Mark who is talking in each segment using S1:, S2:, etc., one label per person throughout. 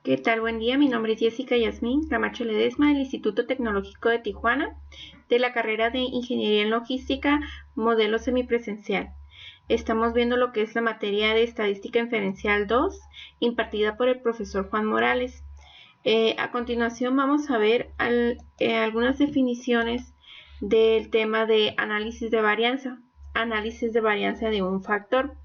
S1: ¿Qué tal? Buen día, mi nombre es Jessica Yasmín Camacho Ledesma del Instituto Tecnológico de Tijuana, de la carrera de Ingeniería en Logística, modelo semipresencial. Estamos viendo lo que es la materia de Estadística Inferencial 2, impartida por el profesor Juan Morales. A continuación vamos a ver algunas definiciones del tema de análisis de varianza de un factor.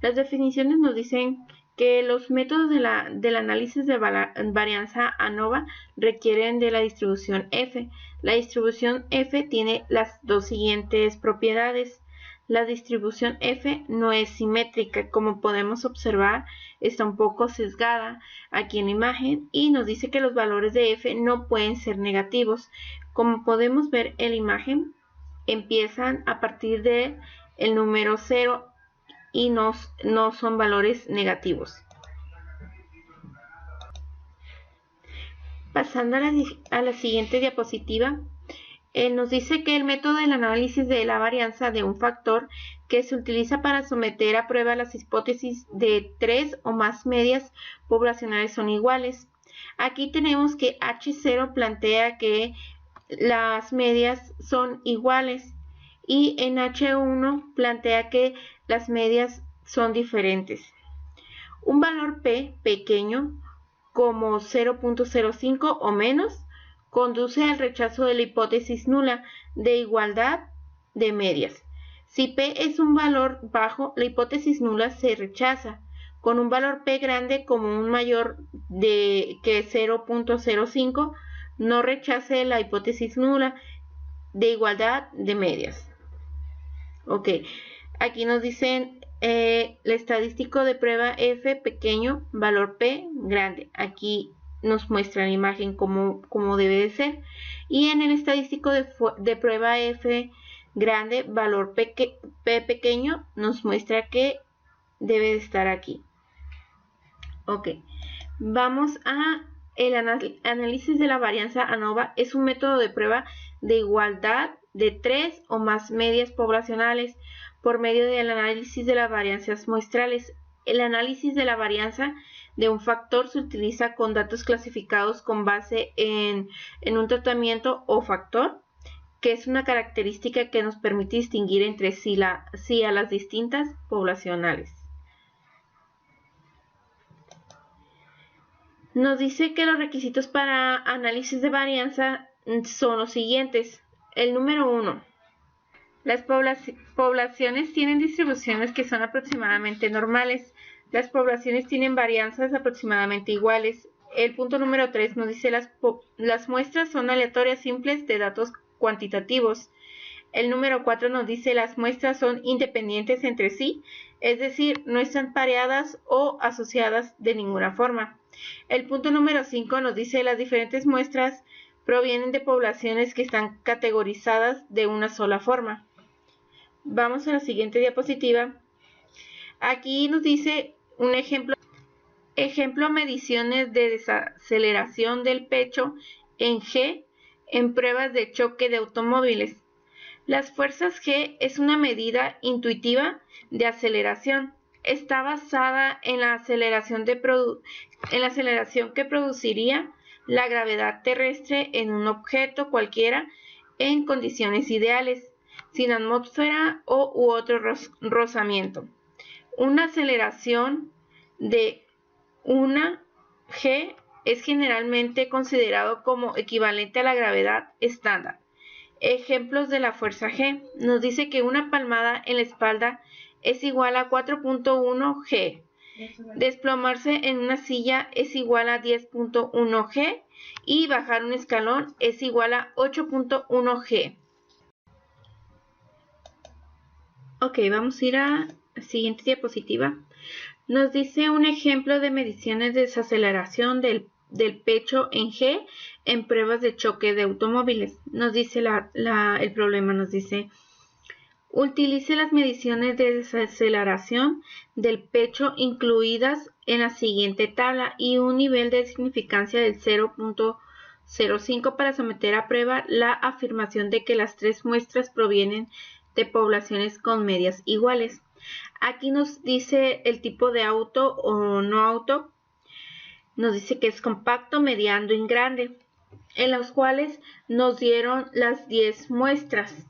S1: Las definiciones nos dicen que los métodos del análisis de varianza ANOVA requieren de la distribución F. La distribución F tiene las dos siguientes propiedades. La distribución F no es simétrica, como podemos observar, está un poco sesgada aquí en la imagen y nos dice que los valores de F no pueden ser negativos. Como podemos ver en la imagen, empiezan a partir del número 0 y no son valores negativos. Pasando a la siguiente diapositiva, nos dice que el método del análisis de la varianza de un factor que se utiliza para someter a prueba las hipótesis de 3 o más medias poblacionales son iguales. Aquí tenemos que H0 plantea que las medias son iguales y en H1 plantea que las medias son diferentes. Un valor P pequeño, como 0.05 o menos, conduce al rechazo de la hipótesis nula de igualdad de medias. Si P es un valor bajo, la hipótesis nula se rechaza. Con un valor P grande como un mayor que 0.05, no rechace la hipótesis nula de igualdad de medias. Ok, aquí nos dicen el estadístico de prueba F pequeño, valor P grande. Aquí nos muestra la imagen como debe de ser. Y en el estadístico de prueba F grande, valor P pequeño, nos muestra que debe de estar aquí. Ok, vamos a el análisis de la varianza ANOVA. Es un método de prueba de igualdad de 3 o más medias poblacionales por medio del análisis de las varianzas muestrales. El análisis de la varianza de un factor se utiliza con datos clasificados con base en un tratamiento o factor, que es una característica que nos permite distinguir entre sí a las distintas poblacionales. Nos dice que los requisitos para análisis de varianza son los siguientes. El número 1. Las poblaciones tienen distribuciones que son aproximadamente normales. Las poblaciones tienen varianzas aproximadamente iguales. El punto número 3 nos dice las muestras son aleatorias simples de datos cuantitativos. El número 4 nos dice las muestras son independientes entre sí, es decir, no están pareadas o asociadas de ninguna forma. El punto número 5 nos dice las diferentes muestras provienen de poblaciones que están categorizadas de una sola forma. Vamos a la siguiente diapositiva. Aquí nos dice un ejemplo mediciones de desaceleración del pecho en G en pruebas de choque de automóviles. Las fuerzas G es una medida intuitiva de aceleración. Está basada en la aceleración que produciría la gravedad terrestre en un objeto cualquiera en condiciones ideales, sin atmósfera u otro rozamiento. Una aceleración de una G es generalmente considerado como equivalente a la gravedad estándar. Ejemplos de la fuerza G. Nos dice que una palmada en la espalda es igual a 4.1 G. Desplomarse en una silla es igual a 10.1 G y bajar un escalón es igual a 8.1 G. Ok, vamos a ir a la siguiente diapositiva. Nos dice un ejemplo de mediciones de desaceleración del pecho en G en pruebas de choque de automóviles. Nos dice el problema, nos dice: utilice las mediciones de desaceleración del pecho incluidas en la siguiente tabla y un nivel de significancia del 0.05 para someter a prueba la afirmación de que las tres muestras provienen de poblaciones con medias iguales. Aquí nos dice el tipo de auto o no auto. nos dice que es compacto, mediano y grande, en los cuales nos dieron las 10 muestras.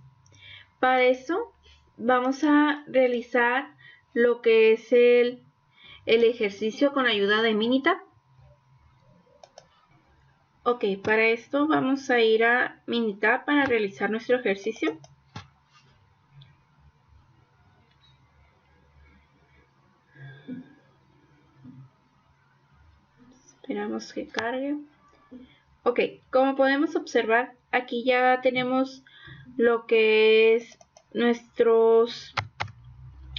S1: Para eso vamos a realizar lo que es el ejercicio con ayuda de Minitab. Ok, para esto vamos a ir a Minitab para realizar nuestro ejercicio. Esperamos que cargue. Ok, como podemos observar, aquí ya tenemos lo que es nuestros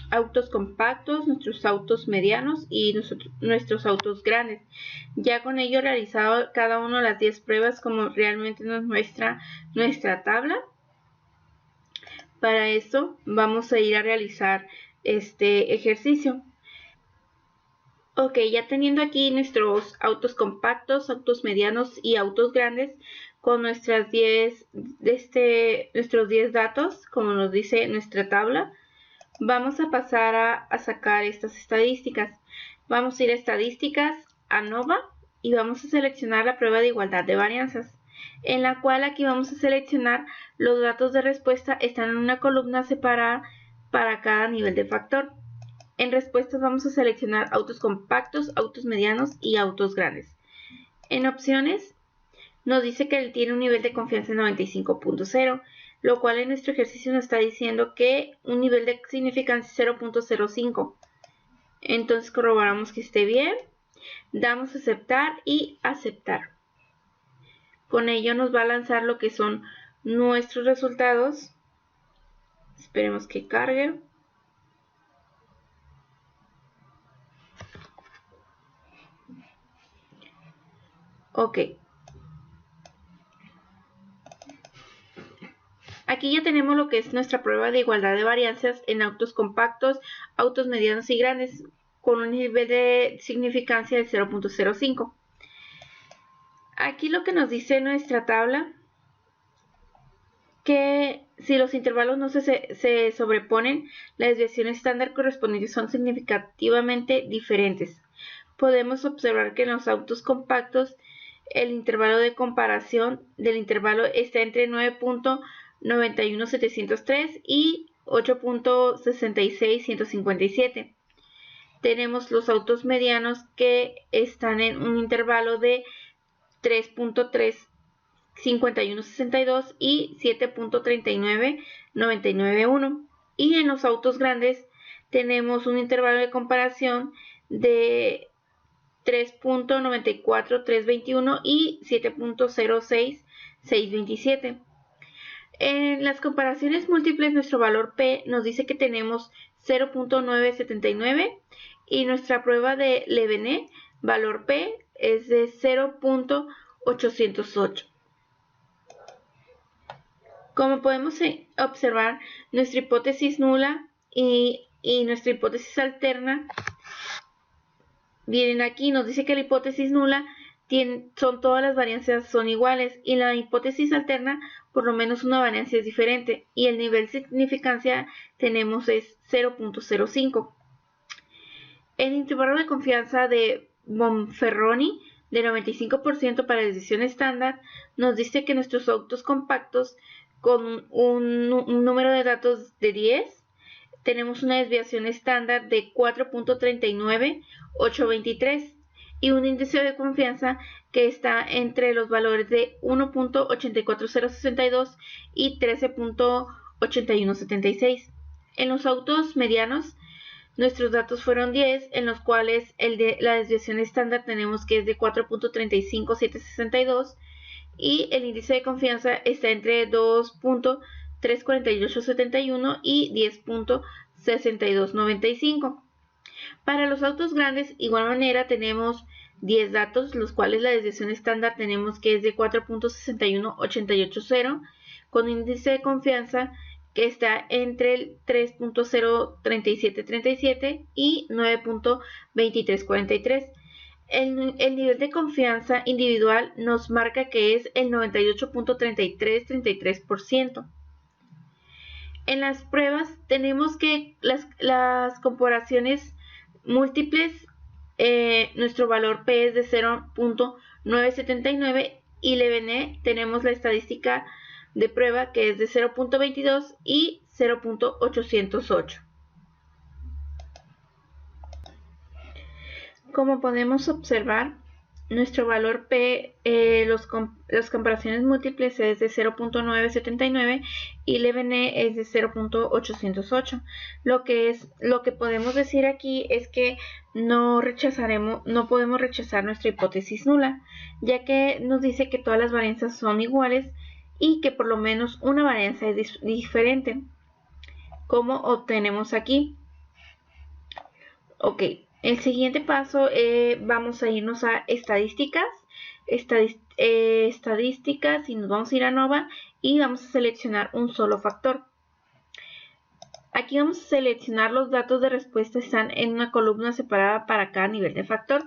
S1: autos compactos, nuestros autos medianos y nuestros autos grandes. Ya con ello realizado cada uno de las 10 pruebas como realmente nos muestra nuestra tabla. Para eso vamos a ir a realizar este ejercicio. Ok, ya teniendo aquí nuestros autos compactos, autos medianos y autos grandes con nuestras nuestros 10 datos, como nos dice nuestra tabla, vamos a pasar a sacar estas estadísticas. Vamos a ir a estadísticas, a Nova, y vamos a seleccionar la prueba de igualdad de varianzas, en la cual aquí vamos a seleccionar los datos de respuesta, están en una columna separada para cada nivel de factor. En respuestas vamos a seleccionar autos compactos, autos medianos y autos grandes. En opciones nos dice que él tiene un nivel de confianza de 95.0, lo cual en nuestro ejercicio nos está diciendo que un nivel de significancia 0.05. Entonces corroboramos que esté bien, damos a aceptar y aceptar. Con ello nos va a lanzar lo que son nuestros resultados. Esperemos que cargue. Ok. Aquí ya tenemos lo que es nuestra prueba de igualdad de varianzas en autos compactos, autos medianos y grandes con un nivel de significancia de 0.05. Aquí lo que nos dice nuestra tabla, que si los intervalos no se sobreponen, las desviaciones estándar correspondientes son significativamente diferentes. Podemos observar que en los autos compactos el intervalo de comparación del intervalo está entre 9.91703 y 8.66157. Tenemos los autos medianos que están en un intervalo de 3.35162 y 7.39991. Y en los autos grandes tenemos un intervalo de comparación de 3.94321 y 7.06627. En las comparaciones múltiples, nuestro valor P nos dice que tenemos 0.979 y nuestra prueba de Levené, valor P, es de 0.808. Como podemos observar, nuestra hipótesis nula y nuestra hipótesis alterna vienen aquí. Nos dice que la hipótesis nula son todas las varianzas son iguales y la hipótesis alterna por lo menos una varianza es diferente y el nivel de significancia tenemos es 0.05. El intervalo de confianza de Bonferroni de 95% para la desviación estándar nos dice que nuestros autos compactos con un número de datos de 10 tenemos una desviación estándar de 4.39823 y un índice de confianza que está entre los valores de 1.84062 y 13.8176. En los autos medianos, nuestros datos fueron 10, en los cuales la desviación estándar tenemos que es de 4.35762 y el índice de confianza está entre 2.34871 y 10.6295. Para los autos grandes, igual manera, tenemos 10 datos, los cuales la desviación estándar tenemos que es de 4.61880, con índice de confianza que está entre el 3.03737 y 9.2343. El nivel de confianza individual nos marca que es el 98.3333%. En las pruebas tenemos que las comparaciones múltiples nuestro valor P es de 0.979 y LeBene tenemos la estadística de prueba que es de 0.22 y 0.808. Como podemos observar, nuestro valor P, las comparaciones múltiples es de 0.979 y LeBene es de 0.808. Lo que podemos decir aquí es que no podemos rechazar nuestra hipótesis nula, ya que nos dice que todas las varianzas son iguales y que por lo menos una varianza es diferente, como obtenemos aquí. Ok. El siguiente paso, vamos a irnos a estadísticas y nos vamos a ir a Nova y vamos a seleccionar un solo factor. Aquí vamos a seleccionar los datos de respuesta, están en una columna separada para cada nivel de factor.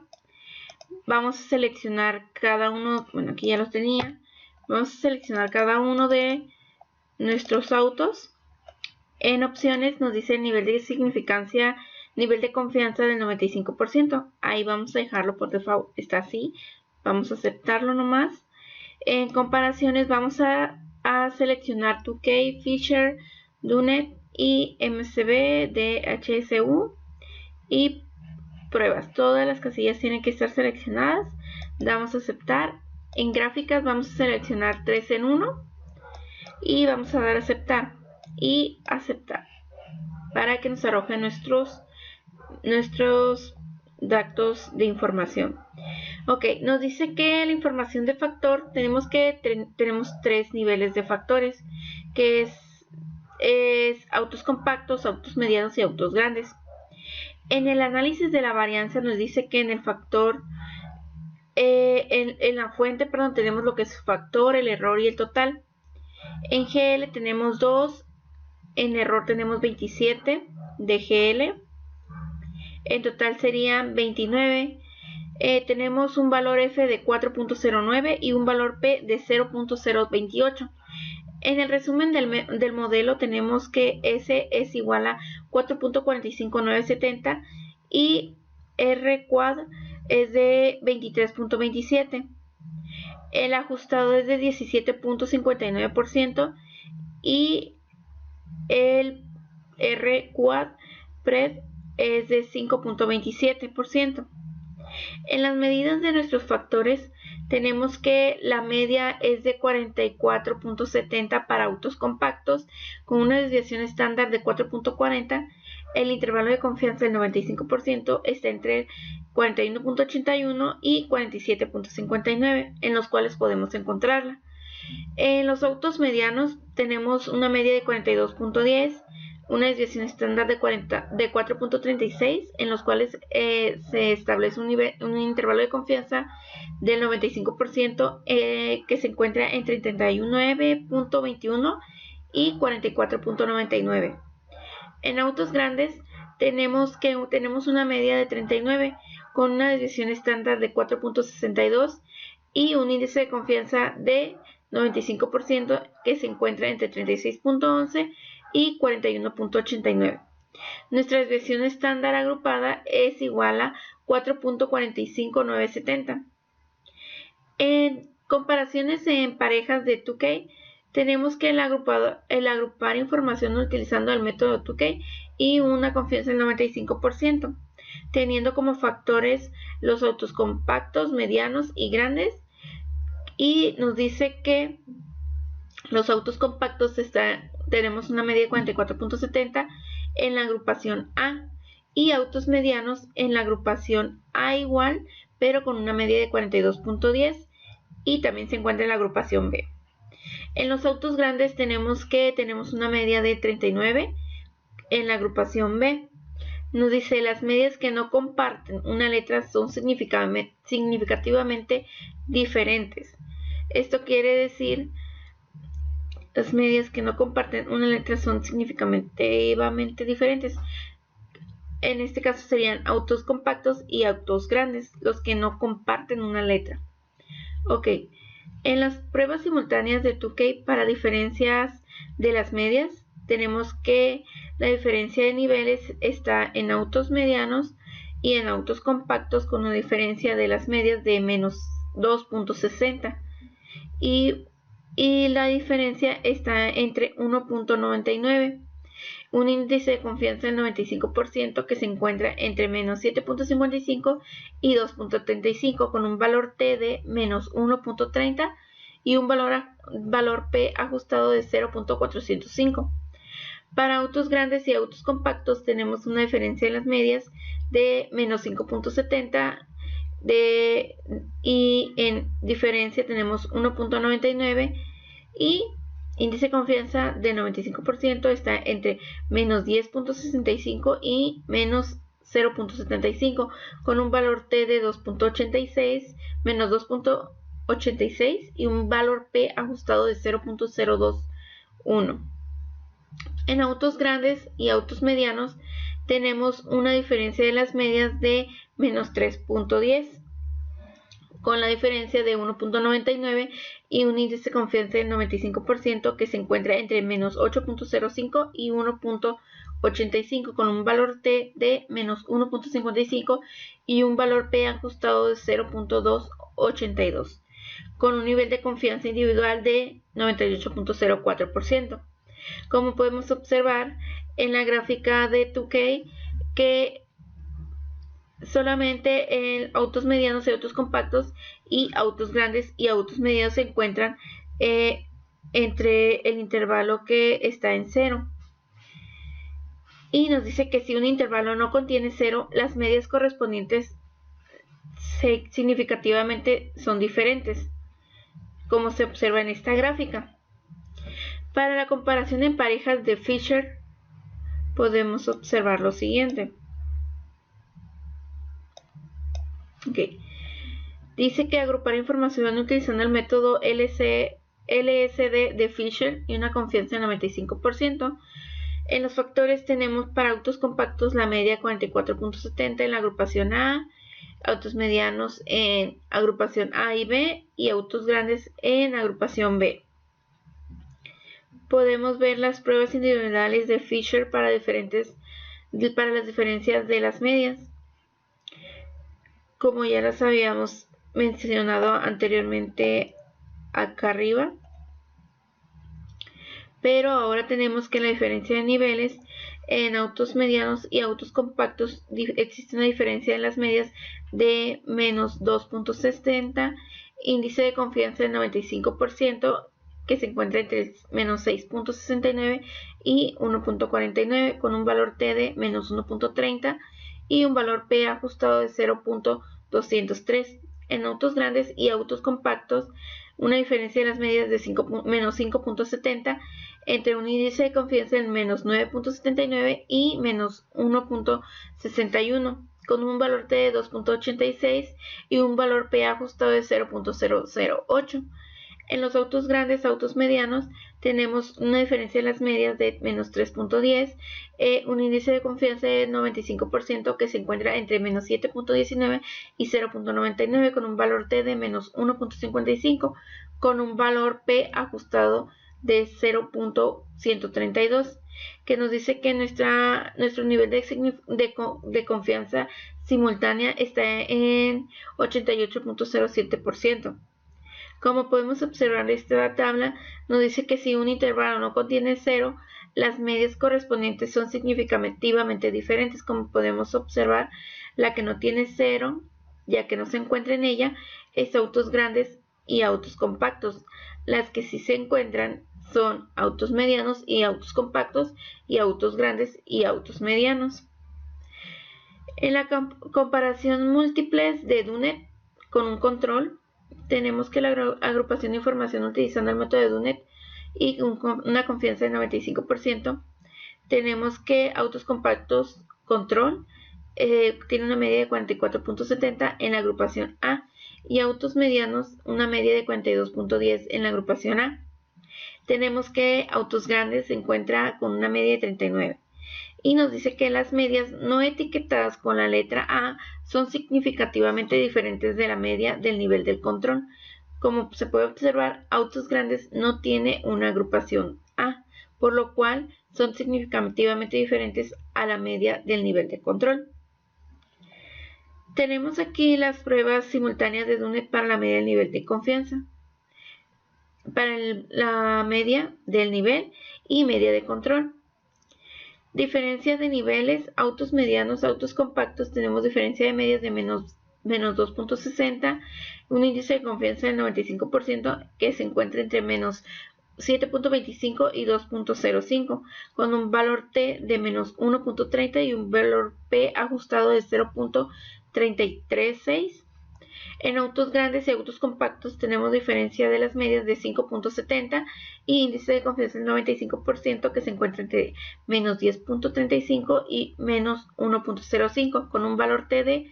S1: Vamos a seleccionar cada uno, bueno, aquí ya los tenía. Vamos a seleccionar cada uno de nuestros autos. En opciones nos dice el nivel de significancia, nivel de confianza del 95%. Ahí vamos a dejarlo por default. Está así. Vamos a aceptarlo nomás. En comparaciones vamos a seleccionar 2K, Fisher, Dunet y MCB de HSU. Y pruebas. Todas las casillas tienen que estar seleccionadas. Damos a aceptar. En gráficas vamos a seleccionar 3 en 1. Y vamos a dar a aceptar. Y aceptar. Para que nos arroje nuestros datos de información. Ok, nos dice que la información de factor tenemos 3 niveles de factores, que es autos compactos, autos medianos y autos grandes. En el análisis de la varianza nos dice que en el factor, en la fuente, perdón, tenemos lo que es factor, el error y el total. En GL tenemos 2, en error tenemos 27 de GL. En total serían 29. Tenemos un valor F de 4.09 y un valor P de 0.028. En el resumen del modelo tenemos que S es igual a 4.45970 y R quad es de 23.27. El ajustado es de 17.59% y el R quad pred es de 5.27%. En las medidas de nuestros factores tenemos que la media es de 44.70 para autos compactos con una desviación estándar de 4.40. El intervalo de confianza del 95% está entre 41.81 y 47.59, en los cuales podemos encontrarla. En los autos medianos tenemos una media de 42.10, una desviación estándar de 4.36, en los cuales se establece un intervalo de confianza del 95% que se encuentra entre 39.21 y 44.99. En autos grandes tenemos una media de 39 con una desviación estándar de 4.62 y un índice de confianza de 95% que se encuentra entre 36.11 y 41.89. Nuestra desviación estándar agrupada es igual a 4.45970. En comparaciones en parejas de 2K, tenemos que el agrupar información utilizando el método 2K y una confianza del 95%, teniendo como factores los autos compactos, medianos y grandes. Y nos dice que los autos compactos tenemos una media de 44.70 en la agrupación A y autos medianos en la agrupación A igual, pero con una media de 42.10 y también se encuentra en la agrupación B. En los autos grandes tenemos una media de 39 en la agrupación B. Nos dice las medias que no comparten una letra son significativamente diferentes. Esto quiere decir las medias que no comparten una letra son significativamente diferentes. En este caso serían autos compactos y autos grandes, los que no comparten una letra. Ok, en las pruebas simultáneas de 2K para diferencias de las medias, tenemos que la diferencia de niveles está en autos medianos y en autos compactos con una diferencia de las medias de menos 2.60 y la diferencia está entre 1.99. Un índice de confianza del 95% que se encuentra entre menos 7.55 y 2.35 con un valor T de menos 1.30 y un valor P ajustado de 0.405. Para autos grandes y autos compactos tenemos una diferencia en las medias de menos 5.70 y en diferencia tenemos 1.99 y índice de confianza de 95% está entre menos 10.65 y menos 0.75 con un valor T de 2.86, menos 2.86 y un valor P ajustado de 0.021. En autos grandes y autos medianos tenemos una diferencia de las medias de menos 3.10 con la diferencia de 1.99 y un índice de confianza del 95% que se encuentra entre menos 8.05 y 1.85 con un valor T de menos 1.55 y un valor P ajustado de 0.282 con un nivel de confianza individual de 98.04%. Como podemos observar en la gráfica de 2K que solamente en autos medianos y autos compactos y autos grandes y autos medianos se encuentran entre el intervalo que está en 0. Y nos dice que si un intervalo no contiene 0, las medias correspondientes significativamente son diferentes, como se observa en esta gráfica. Para la comparación en parejas de Fisher podemos observar lo siguiente. Dice que agrupar información utilizando el método LSD de Fisher y una confianza del 95%. En los factores tenemos para autos compactos la media 44.70 en la agrupación A, autos medianos en agrupación A y B y autos grandes en agrupación B. Podemos ver las pruebas individuales de Fisher para las diferencias de las medias, como ya las habíamos mencionado anteriormente acá arriba. Pero ahora tenemos que la diferencia de niveles en autos medianos y autos compactos existe una diferencia en las medias de menos 2.60, índice de confianza del 95% que se encuentra entre menos 6.69 y 1.49 con un valor T de menos 1.30 y un valor P ajustado de 0.203. En autos grandes y autos compactos una diferencia de las medias de menos 5.70 entre un índice de confianza de menos 9.79 y menos 1.61 con un valor T de 2.86 y un valor P ajustado de 0.008. En los autos grandes, autos medianos, tenemos una diferencia de las medias de menos 3.10, un índice de confianza de 95% que se encuentra entre menos 7.19 y 0.99 con un valor T de menos 1.55 con un valor P ajustado de 0.132 que nos dice que nuestro nivel de confianza simultánea está en 88.07%. Como podemos observar, esta tabla nos dice que si un intervalo no contiene 0, las medias correspondientes son significativamente diferentes. Como podemos observar, la que no tiene 0, ya que no se encuentra en ella, es autos grandes y autos compactos. Las que sí se encuentran son autos medianos y autos compactos y autos grandes y autos medianos. En la comparación múltiples de Dunet con un control, tenemos que la agrupación de información utilizando el método de Dunet y una confianza del 95%. Tenemos que autos compactos control tiene una media de 44.70 en la agrupación A y autos medianos una media de 42.10 en la agrupación A. Tenemos que autos grandes se encuentra con una media de 39. Y nos dice que las medias no etiquetadas con la letra A son significativamente diferentes de la media del nivel del control. Como se puede observar, autos grandes no tiene una agrupación A, por lo cual son significativamente diferentes a la media del nivel de control. Tenemos aquí las pruebas simultáneas de Dunet para la media del nivel de confianza, para la media del nivel y media de control. Diferencia de niveles, autos medianos, autos compactos, tenemos diferencia de medias de menos 2.60, un índice de confianza del 95% que se encuentra entre menos 7.25 y 2.05, con un valor T de menos 1.30 y un valor P ajustado de 0.336. En autos grandes y autos compactos tenemos diferencia de las medias de 5.70 y índice de confianza del 95% que se encuentra entre menos 10.35 y menos 1.05, con un valor T de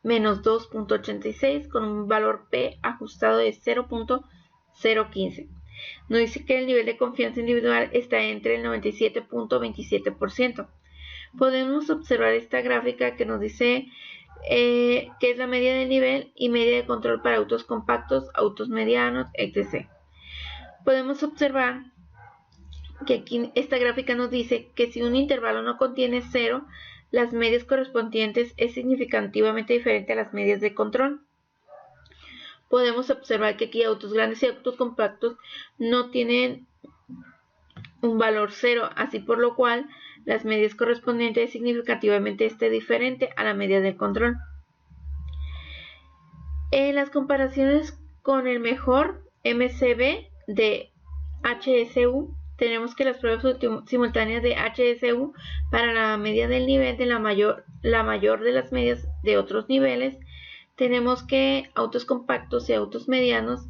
S1: menos 2.86, con un valor P ajustado de 0.015. Nos dice que el nivel de confianza individual está entre el 97.27%. Podemos observar esta gráfica que nos dice que es la media del nivel y media de control para autos compactos, autos medianos, etc. Podemos observar que aquí esta gráfica nos dice que si un intervalo no contiene 0, las medias correspondientes es significativamente diferente a las medias de control. Podemos observar que aquí autos grandes y autos compactos no tienen un valor 0, así por lo cual las medias correspondientes es significativamente diferente a la media de control. En las comparaciones con el mejor MCB de HSU, tenemos que las pruebas simultáneas de HSU para la media del nivel de la mayor de las medias de otros niveles, tenemos que autos compactos y autos medianos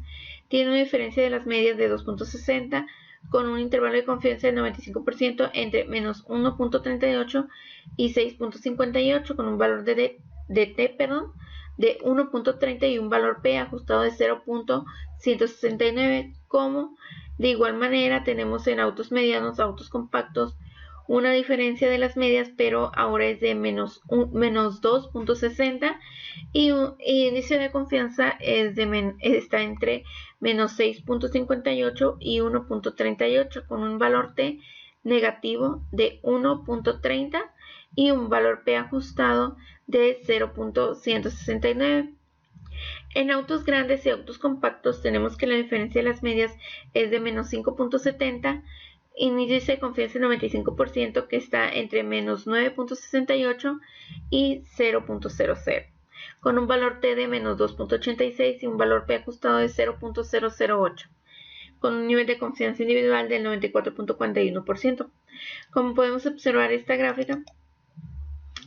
S1: tienen una diferencia de las medias de 2.60 con un intervalo de confianza del 95% entre menos 1.38 y 6.58 con un valor de T de 1.30 y un valor P ajustado de 0.169. Como de igual manera tenemos en autos medianos, autos compactos, una diferencia de las medias, pero ahora es de menos 2.60 y índice de confianza está entre menos 6.58 y 1.38 con un valor T negativo de 1.30 y un valor P ajustado de 0.169. En autos grandes y autos compactos tenemos que la diferencia de las medias es de menos 5.70, índice de confianza del 95% que está entre menos 9.68 y 0.00, con un valor T de menos 2.86 y un valor P ajustado de 0.008, con un nivel de confianza individual del 94.41%. Como podemos observar esta gráfica,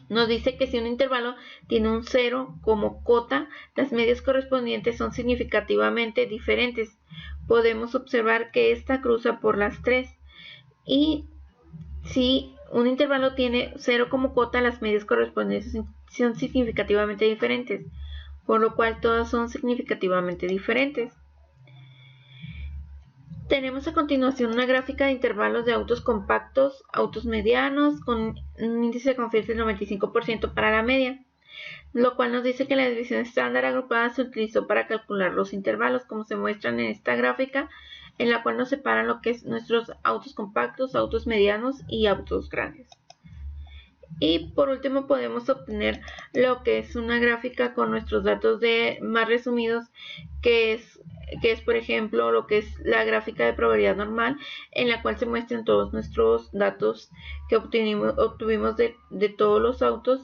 S1: nos dice que si un intervalo tiene un 0 como cota, las medias correspondientes son significativamente diferentes. Podemos observar que esta cruza por las 3. Y si un intervalo tiene 0 como cota, las medias correspondientes son significativamente diferentes, por lo cual todas son significativamente diferentes. Tenemos a continuación una gráfica de intervalos de autos compactos, autos medianos, con un índice de confianza del 95% para la media, lo cual nos dice que la división estándar agrupada se utilizó para calcular los intervalos, como se muestran en esta gráfica, en la cual nos separan lo que es nuestros autos compactos, autos medianos y autos grandes. Y por último podemos obtener lo que es una gráfica con nuestros datos más resumidos, que es por ejemplo lo que es la gráfica de probabilidad normal, en la cual se muestran todos nuestros datos que obtuvimos de todos los autos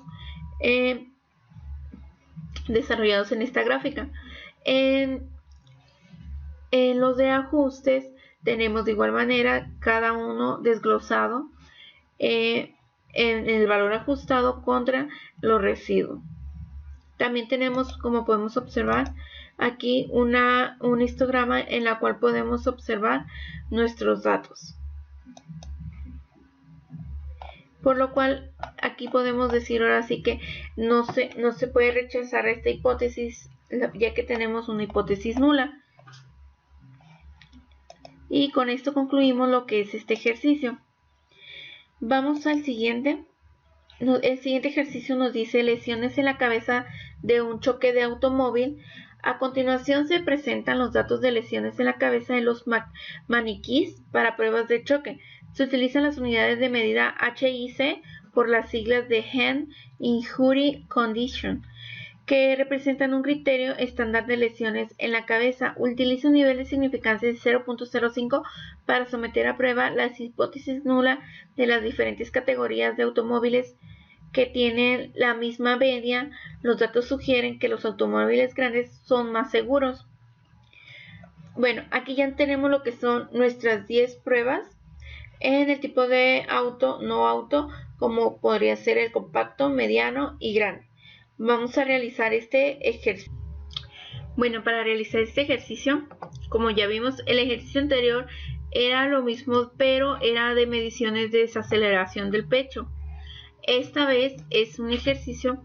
S1: desarrollados en esta gráfica. En los de ajustes tenemos de igual manera cada uno desglosado en el valor ajustado contra los residuos. También tenemos, como podemos observar, aquí un histograma en la cual podemos observar nuestros datos. Por lo cual aquí podemos decir ahora sí que no se puede rechazar esta hipótesis, ya que tenemos una hipótesis nula. Y con esto concluimos lo que es este ejercicio. Vamos al siguiente. El siguiente ejercicio nos dice lesiones en la cabeza de un choque de automóvil. A continuación se presentan los datos de lesiones en la cabeza de los maniquís para pruebas de choque. Se utilizan las unidades de medida HIC por las siglas de Hand Injury Condition, que representan un criterio estándar de lesiones en la cabeza. Utiliza un nivel de significancia de 0.05 para someter a prueba las hipótesis nula de las diferentes categorías de automóviles que tienen la misma media. Los datos sugieren que los automóviles grandes son más seguros. Bueno, aquí ya tenemos lo que son nuestras 10 pruebas en el tipo de auto, no auto, como podría ser el compacto, mediano y grande. Vamos a realizar este ejercicio. Bueno, para realizar este ejercicio, como ya vimos, el ejercicio anterior era lo mismo, pero era de mediciones de desaceleración del pecho. Esta vez es un ejercicio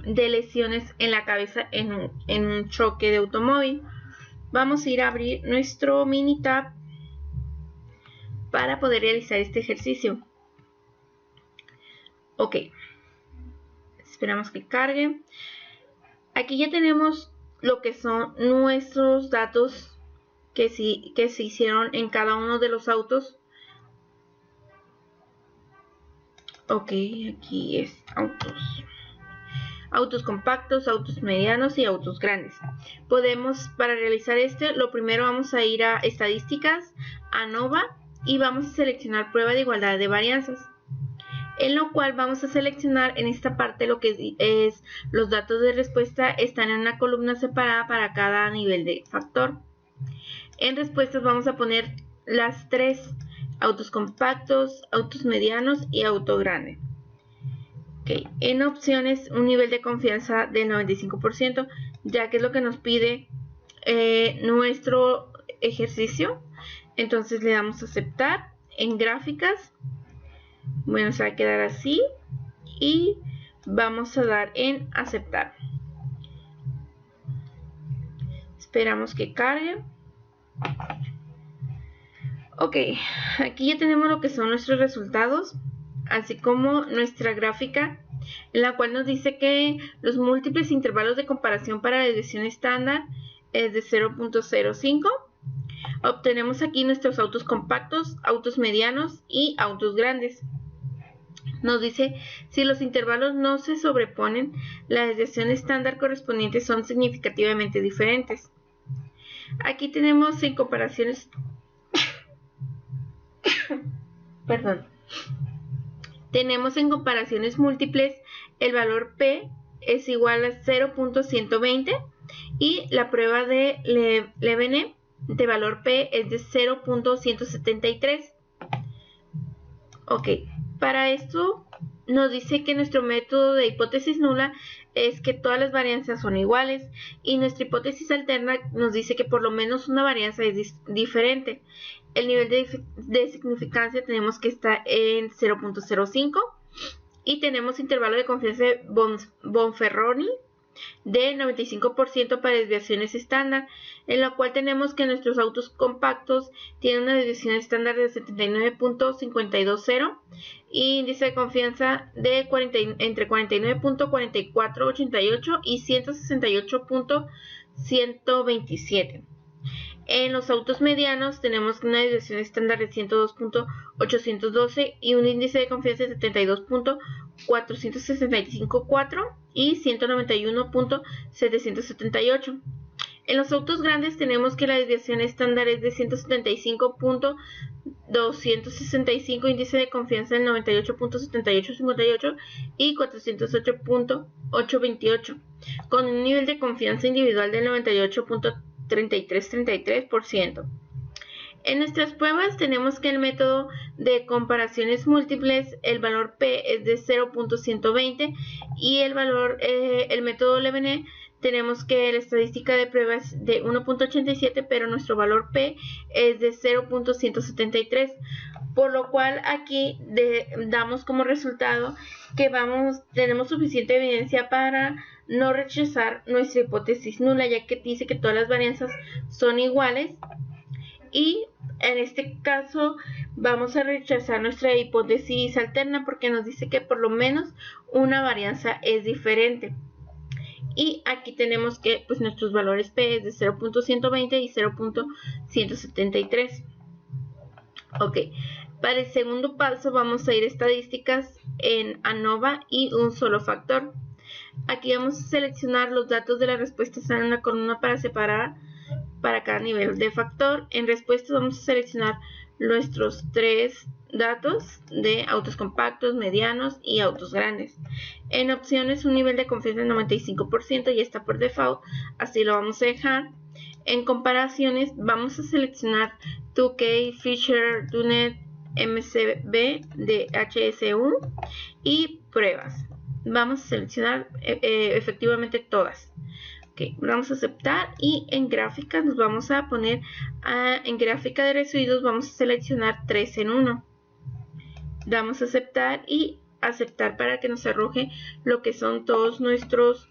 S1: de lesiones en la cabeza en un choque de automóvil. Vamos a ir a abrir nuestro Minitab para poder realizar este ejercicio. Ok, esperamos que cargue. Aquí ya tenemos lo que son nuestros datos que se hicieron en cada uno de los autos. Ok, aquí es autos compactos, autos medianos y autos grandes. Para realizar lo primero vamos a ir a estadísticas, ANOVA, y vamos a seleccionar prueba de igualdad de varianzas, en lo cual vamos a seleccionar en esta parte lo que es los datos de respuesta están en una columna separada para cada nivel de factor. En respuestas vamos a poner las 3: autos compactos, autos medianos y auto grande. Okay. En opciones, un nivel de confianza del 95%, ya que es lo que nos pide nuestro ejercicio. Entonces le damos a aceptar. En gráficas, bueno, se va a quedar así y vamos a dar en aceptar. Esperamos que cargue. Ok, aquí ya tenemos lo que son nuestros resultados, así como nuestra gráfica, en la cual nos dice que los múltiples intervalos de comparación para la desviación estándar es de 0.05. Obtenemos aquí nuestros autos compactos, autos medianos y autos grandes. Nos dice si los intervalos no se sobreponen, la desviación estándar correspondientes son significativamente diferentes. Aquí tenemos en comparaciones tenemos en comparaciones múltiples el valor P es igual a 0.120 y la prueba de Levené de valor P es de 0.173. Ok, para esto nos dice que nuestro método de hipótesis nula es que todas las varianzas son iguales, y nuestra hipótesis alterna nos dice que por lo menos una varianza es diferente. El nivel de significancia tenemos que estar en 0.05 y tenemos intervalo de confianza de Bonferroni de 95% para desviaciones estándar, en la cual tenemos que nuestros autos compactos tienen una desviación estándar de 79.520 y índice de confianza de entre 49.4488 y 168.127. En los autos medianos tenemos una desviación estándar de 102.812 y un índice de confianza de 72.4654 y 191.778. En los autos grandes tenemos que la desviación estándar es de 175.265, índice de confianza del 98.7858 y 408.828, con un nivel de confianza individual del 98.3333%. En nuestras pruebas tenemos que el método de comparaciones múltiples, el valor P es de 0.120 y el método Levené tenemos que la estadística de pruebas de 1.87, pero nuestro valor P es de 0.173, por lo cual aquí damos como resultado que tenemos suficiente evidencia para no rechazar nuestra hipótesis nula, ya que dice que todas las varianzas son iguales, y en este caso vamos a rechazar nuestra hipótesis alterna porque nos dice que por lo menos una varianza es diferente. Y aquí tenemos que nuestros valores P es de 0.120 y 0.173. Ok, para el segundo paso vamos a ir a estadísticas en ANOVA y un solo factor. Aquí vamos a seleccionar los datos de la respuesta, están en una columna para separar para cada nivel de factor. En respuesta vamos a seleccionar nuestros 3 datos de autos compactos, medianos y autos grandes. En opciones, un nivel de confianza del 95% y está por default, así lo vamos a dejar. En comparaciones vamos a seleccionar 2K, Fisher, Dunet, MCB, de HSU y pruebas. Vamos a seleccionar efectivamente todas. Okay, vamos a aceptar y en gráficas nos vamos a poner en gráfica de residuos vamos a seleccionar 3 en 1. Damos a aceptar y aceptar para que nos arroje lo que son todos nuestros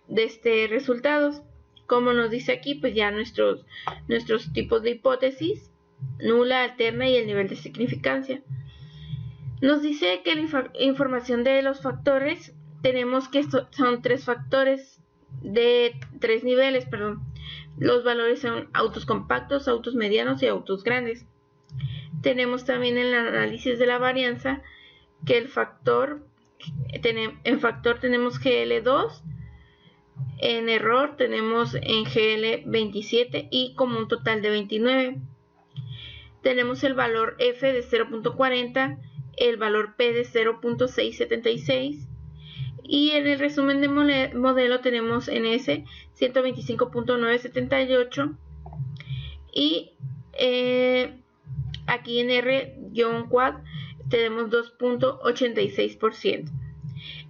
S1: resultados. Como nos dice aquí, pues ya nuestros tipos de hipótesis, nula, alterna y el nivel de significancia. Nos dice que la información de los factores, tenemos que son 3 factores de 3 niveles, perdón. Los valores son autos compactos, autos medianos y autos grandes. Tenemos también en el análisis de la varianza que el factor, en factor tenemos GL2, en error tenemos en GL 27 y como un total de 29. Tenemos el valor F de 0.40, el valor P de 0.676 y en el resumen de modelo tenemos en S 125.978 y aquí en R-Quad tenemos 2.86%.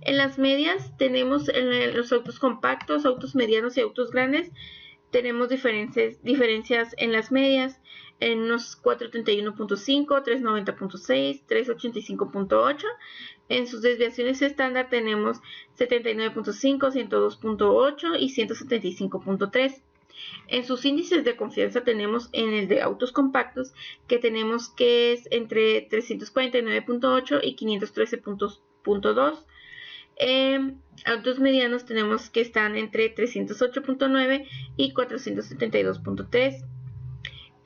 S1: En las medias tenemos en los autos compactos, autos medianos y autos grandes, tenemos diferencias en las medias, en unos 431.5, 390.6, 385.8. En sus desviaciones estándar tenemos 79.5, 102.8 y 175.3. En sus índices de confianza tenemos en el de autos compactos que tenemos que es entre 349.8 y 513.2. En autos medianos tenemos que están entre 308.9 y 472.3.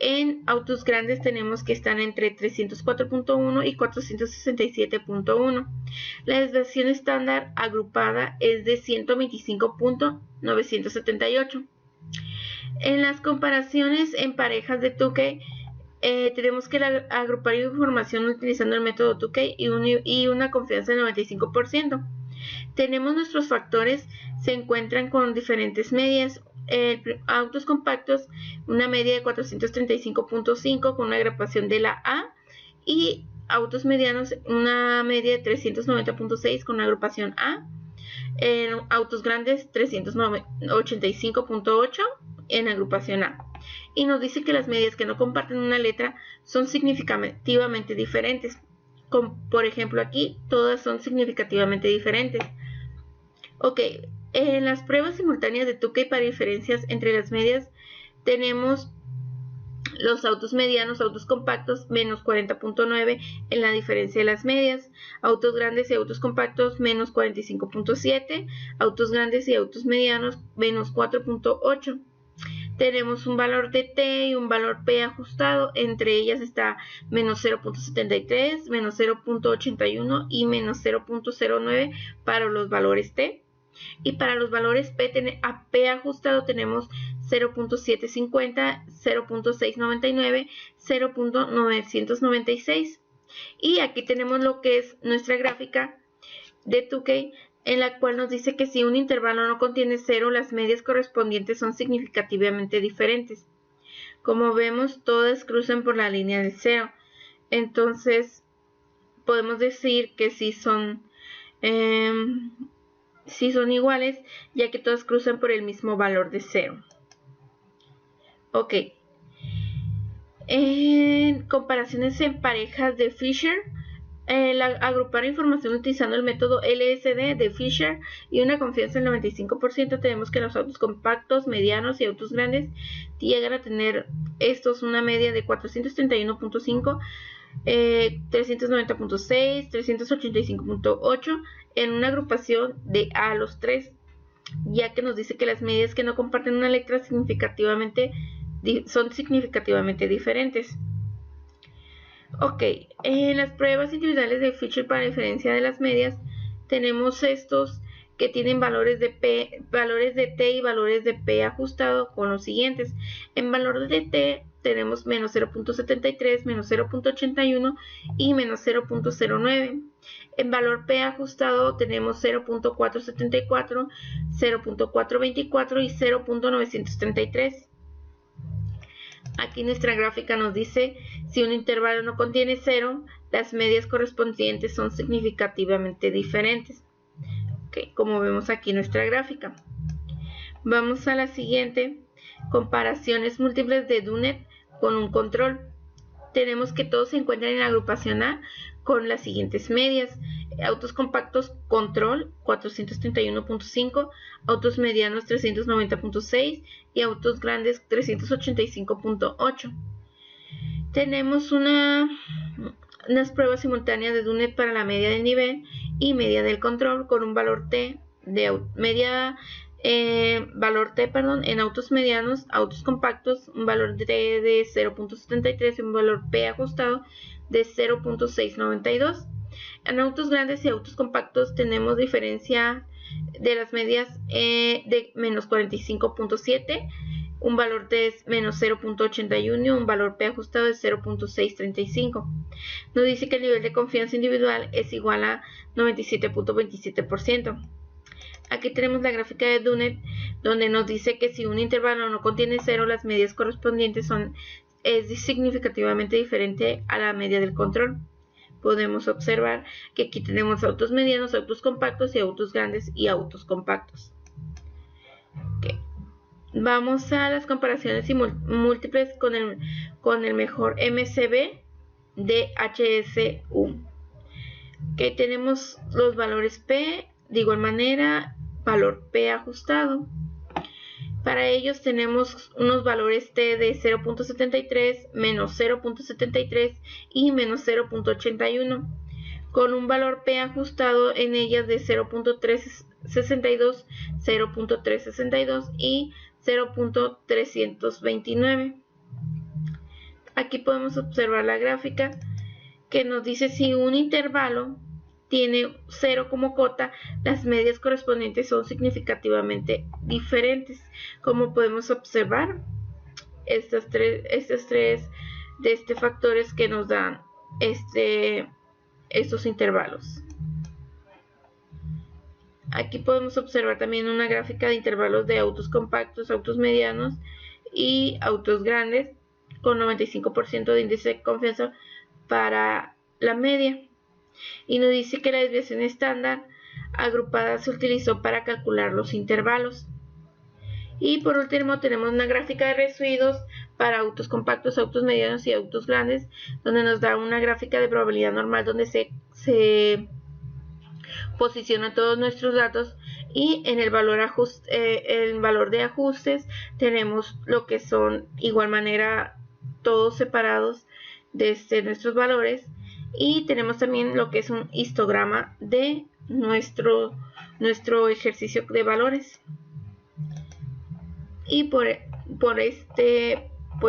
S1: En autos grandes tenemos que están entre 304.1 y 467.1. La desviación estándar agrupada es de 125.978. En las comparaciones en parejas de Tukey, tenemos que agrupar información utilizando el método Tukey y una confianza del 95%. Tenemos nuestros factores, se encuentran con diferentes medias. Autos compactos, una media de 435.5 con una agrupación de la A, y autos medianos, una media de 390.6 con una agrupación A. En autos grandes, 385.8 en agrupación A. Y nos dice que las medias que no comparten una letra son significativamente diferentes. Por ejemplo, aquí todas son significativamente diferentes. Ok, en las pruebas simultáneas de Tukey para diferencias entre las medias tenemos los autos medianos, autos compactos, menos 40.9 en la diferencia de las medias, autos grandes y autos compactos, menos 45.7, autos grandes y autos medianos, menos 4.8. Tenemos un valor de T y un valor P ajustado, entre ellas está menos 0.73, menos 0.81 y menos 0.09 para los valores T. Y para los valores P ajustado tenemos 0.750, 0.699, 0.996. Y aquí tenemos lo que es nuestra gráfica de Tukey, en la cual nos dice que si un intervalo no contiene 0, las medias correspondientes son significativamente diferentes. Como vemos, todas cruzan por la línea del 0. Entonces, podemos decir que si son iguales, ya que todas cruzan por el mismo valor de 0. Ok. En comparaciones en parejas de Fisher, agrupar información utilizando el método LSD de Fisher y una confianza del 95%, tenemos que los autos compactos, medianos y autos grandes llegan a tener estos una media de 431.5, 390.6, 385.8 en una agrupación de A a los 3, ya que nos dice que las medias que no comparten una letra son significativamente diferentes. Ok, en las pruebas individuales de Fisher para diferencia de las medias tenemos estos que tienen valores de t y valores de p ajustado con los siguientes. En valor de t tenemos menos 0.73, menos 0.81 y menos 0.09. En valor p ajustado tenemos 0.474, 0.424 y 0.933. Aquí nuestra gráfica nos dice si un intervalo no contiene 0, las medias correspondientes son significativamente diferentes. Okay, como vemos aquí en nuestra gráfica. Vamos a la siguiente, comparaciones múltiples de Dunet con un control. Tenemos que todos se encuentran en la agrupación A con las siguientes medias. Autos compactos control 431.5, autos medianos 390.6 y autos grandes 385.8. Tenemos unas pruebas simultáneas de Dunet para la media del nivel y media del control con un valor T de en autos medianos, autos compactos, un valor T de 0.73 y un valor P ajustado de 0.692. En autos grandes y autos compactos tenemos diferencia de las medias de menos 45.7, un valor T es menos 0.81 y un valor P ajustado de 0.635. Nos dice que el nivel de confianza individual es igual a 97.27%. Aquí tenemos la gráfica de Dunet, donde nos dice que si un intervalo no contiene 0, las medias correspondientes es significativamente diferente a la media del control. Podemos observar que aquí tenemos autos medianos, autos compactos y autos grandes y autos compactos. Okay. Vamos a las comparaciones múltiples con el mejor MCB de HSU. Okay, tenemos los valores P, de igual manera, valor P ajustado. Para ellos tenemos unos valores T de 0.73, menos 0.73 y menos 0.81, con un valor P ajustado en ellas de 0.362, 0.362 y 0.329. Aquí podemos observar la gráfica que nos dice si un intervalo tiene 0 como cota, las medias correspondientes son significativamente diferentes. Como podemos observar, estos tres factores que nos dan estos intervalos. Aquí podemos observar también una gráfica de intervalos de autos compactos, autos medianos y autos grandes con 95% de índice de confianza para la media. Y nos dice que la desviación estándar agrupada se utilizó para calcular los intervalos. Y por último tenemos una gráfica de residuos para autos compactos, autos medianos y autos grandes, donde nos da una gráfica de probabilidad normal donde se posiciona todos nuestros datos, y en el valor de ajustes tenemos lo que son igual manera todos separados desde nuestros valores, y tenemos también lo que es un histograma de nuestro ejercicio de valores. Y por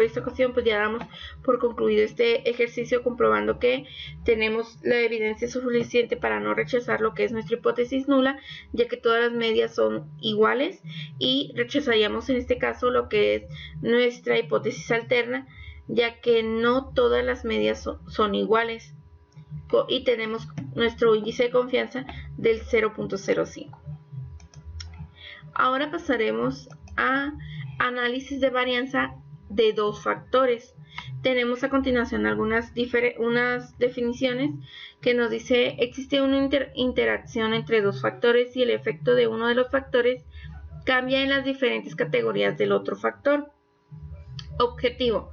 S1: esta ocasión pues ya damos por concluido este ejercicio, comprobando que tenemos la evidencia suficiente para no rechazar lo que es nuestra hipótesis nula, ya que todas las medias son iguales, y rechazaríamos en este caso lo que es nuestra hipótesis alterna, ya que no todas las medias son iguales, y tenemos nuestro índice de confianza del 0.05. Ahora pasaremos a análisis de varianza de dos factores. Tenemos a continuación unas definiciones que nos dice: existe una interacción entre dos factores y el efecto de uno de los factores cambia en las diferentes categorías del otro factor. Objetivo: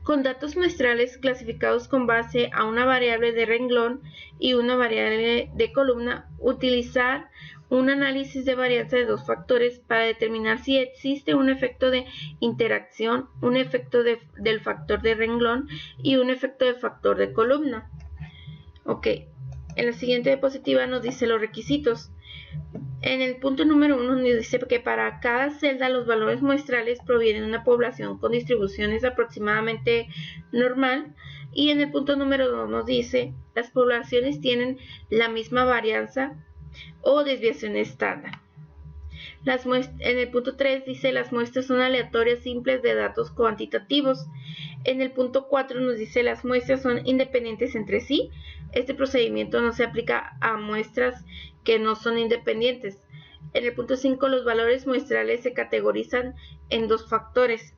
S1: con datos muestrales clasificados con base a una variable de renglón y una variable de columna, utilizar un análisis de varianza de dos factores para determinar si existe un efecto de interacción, un efecto del factor de renglón y un efecto del factor de columna. Ok, en la siguiente diapositiva nos dice los requisitos. En el punto número 1 nos dice que para cada celda los valores muestrales provienen de una población con distribuciones aproximadamente normal, y en el punto número 2 nos dice las poblaciones tienen la misma varianza o desviación estándar. En el punto 3 dice las muestras son aleatorias simples de datos cuantitativos. En el punto 4 nos dice las muestras son independientes entre sí. Este procedimiento no se aplica a muestras que no son independientes. En el punto 5 los valores muestrales se categorizan en dos factores.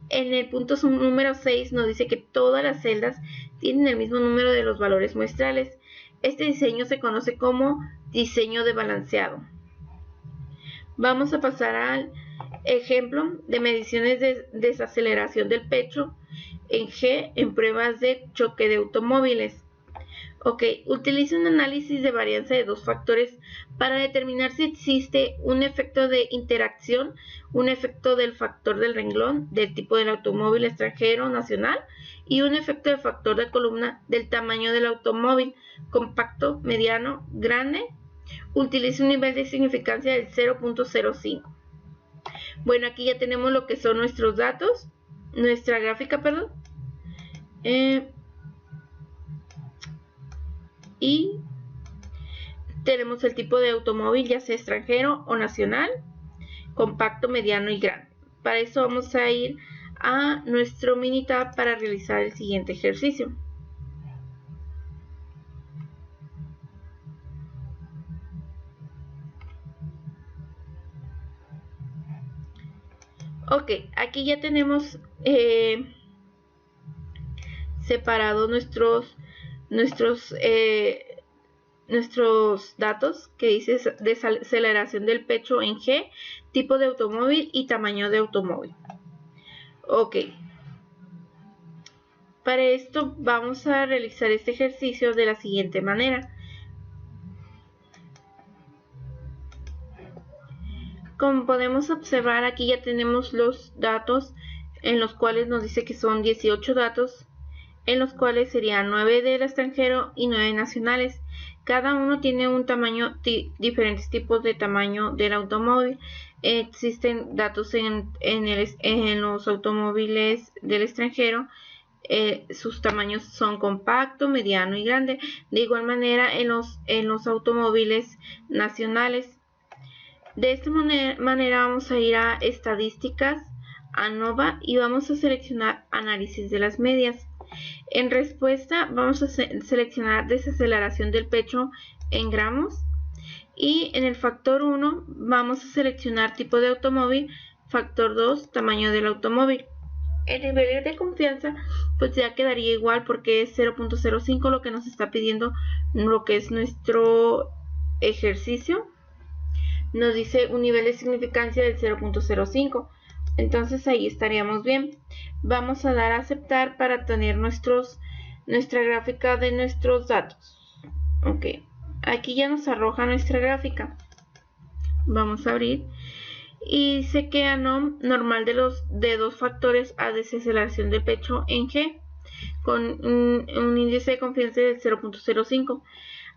S1: En el punto número 6 nos dice que todas las celdas tienen el mismo número de los valores muestrales. Este diseño se conoce como diseño de balanceado. Vamos a pasar al ejemplo de mediciones de desaceleración del pecho en G en pruebas de choque de automóviles. Ok, utiliza un análisis de varianza de dos factores para determinar si existe un efecto de interacción, un efecto del factor del renglón del tipo del automóvil extranjero nacional y un efecto del factor de columna del tamaño del automóvil compacto, mediano, grande. Utiliza un nivel de significancia del 0.05. Bueno, aquí ya tenemos lo que son nuestros datos, nuestra gráfica, perdón. Y tenemos el tipo de automóvil, ya sea extranjero o nacional, compacto, mediano y grande. Para eso vamos a ir a nuestro Minitab para realizar el siguiente ejercicio. Ok, aquí ya tenemos separados nuestros datos que dice desaceleración del pecho en G, tipo de automóvil y tamaño de automóvil. Ok, para esto vamos a realizar este ejercicio de la siguiente manera. Como podemos observar, aquí ya tenemos los datos en los cuales nos dice que son 18 datos, en los cuales serían 9 del extranjero y 9 nacionales. Cada uno tiene un tamaño, diferentes tipos de tamaño del automóvil. Existen datos en los automóviles del extranjero. Sus tamaños son compacto, mediano y grande. De igual manera en los automóviles nacionales. De esta manera vamos a ir a estadísticas, a ANOVA y vamos a seleccionar análisis de las medias. En respuesta vamos a seleccionar desaceleración del pecho en gramos y en el factor 1 vamos a seleccionar tipo de automóvil, factor 2 tamaño del automóvil. El nivel de confianza pues ya quedaría igual porque es 0.05 lo que nos está pidiendo lo que es nuestro ejercicio. Nos dice un nivel de significancia del 0.05. Entonces ahí estaríamos bien. Vamos a dar a aceptar para tener nuestra gráfica de nuestros datos. Ok, aquí ya nos arroja nuestra gráfica. Vamos a abrir y dice que ANOM normal de dos factores a desaceleración del pecho en G con un índice de confianza del 0.05.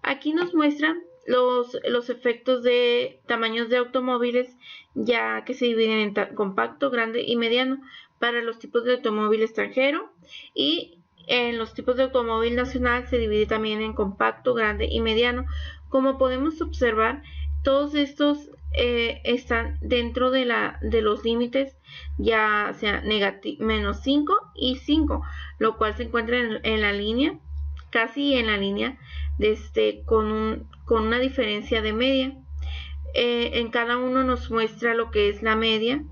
S1: Aquí nos muestran los efectos de tamaños de automóviles ya que se dividen en compacto, grande y mediano para los tipos de automóvil extranjero, y en los tipos de automóvil nacional se divide también en compacto, grande y mediano. Como podemos observar, todos estos están dentro de los límites, ya sea menos 5 y 5, lo cual se encuentra en la línea, casi en la línea, con una diferencia de media. En cada uno nos muestra lo que es la media.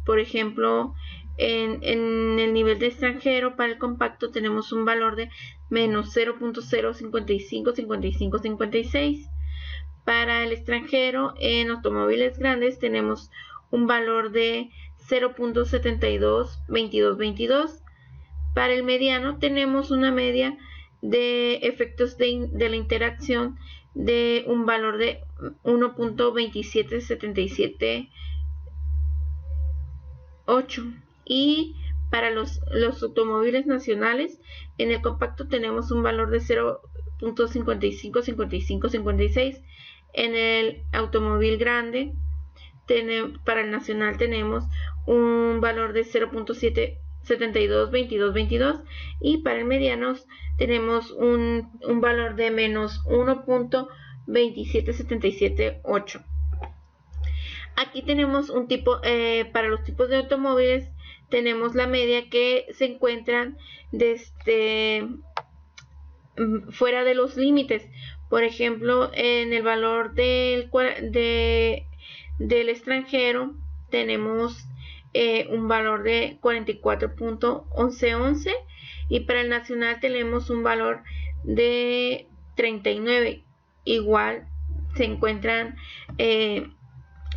S1: Por ejemplo, en el nivel de extranjero para el compacto tenemos un valor de menos 0.055, 55, 56. Para el extranjero en automóviles grandes tenemos un valor de 0.72, 22, 22. Para el mediano tenemos una media de efectos de la interacción de un valor de 1.2777, 8. Y para los automóviles nacionales en el compacto tenemos un valor de 0.55, 55, 56. En el automóvil grande para el nacional tenemos un valor de 0.72, 22, 22, y para el medianos tenemos un valor de menos 1.9, 27778. Aquí tenemos un tipo, para los tipos de automóviles, tenemos la media que se encuentran desde fuera de los límites. Por ejemplo, en el valor del extranjero tenemos un valor de 44.1111 y para el nacional tenemos un valor de 39. Igual se encuentran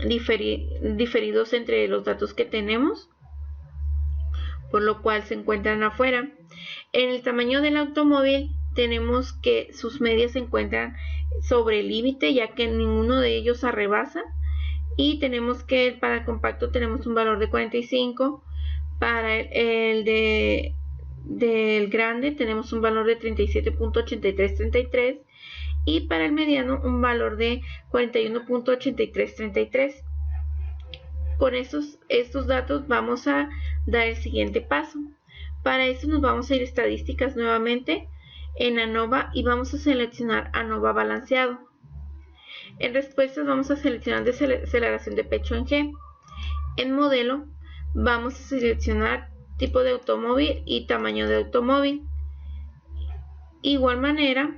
S1: diferidos entre los datos que tenemos, por lo cual se encuentran afuera. En el tamaño del automóvil tenemos que sus medias se encuentran sobre el límite, ya que ninguno de ellos arrebasa, y tenemos que para el compacto tenemos un valor de 45, para el del grande tenemos un valor de 37.8333 y para el mediano un valor de 41.8333. Con estos datos vamos a dar el siguiente paso. Para eso nos vamos a ir a estadísticas nuevamente en ANOVA y vamos a seleccionar ANOVA balanceado. En respuestas vamos a seleccionar deceleración de pecho en G. En modelo vamos a seleccionar tipo de automóvil y tamaño de automóvil. Igual manera,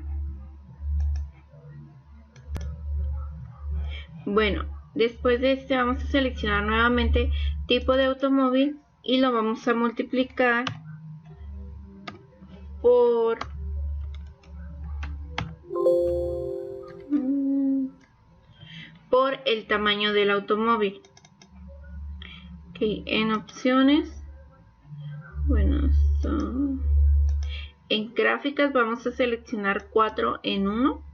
S1: bueno, después de este vamos a seleccionar nuevamente tipo de automóvil y lo vamos a multiplicar por el tamaño del automóvil. Okay, en opciones, bueno, en gráficas vamos a seleccionar 4 en 1.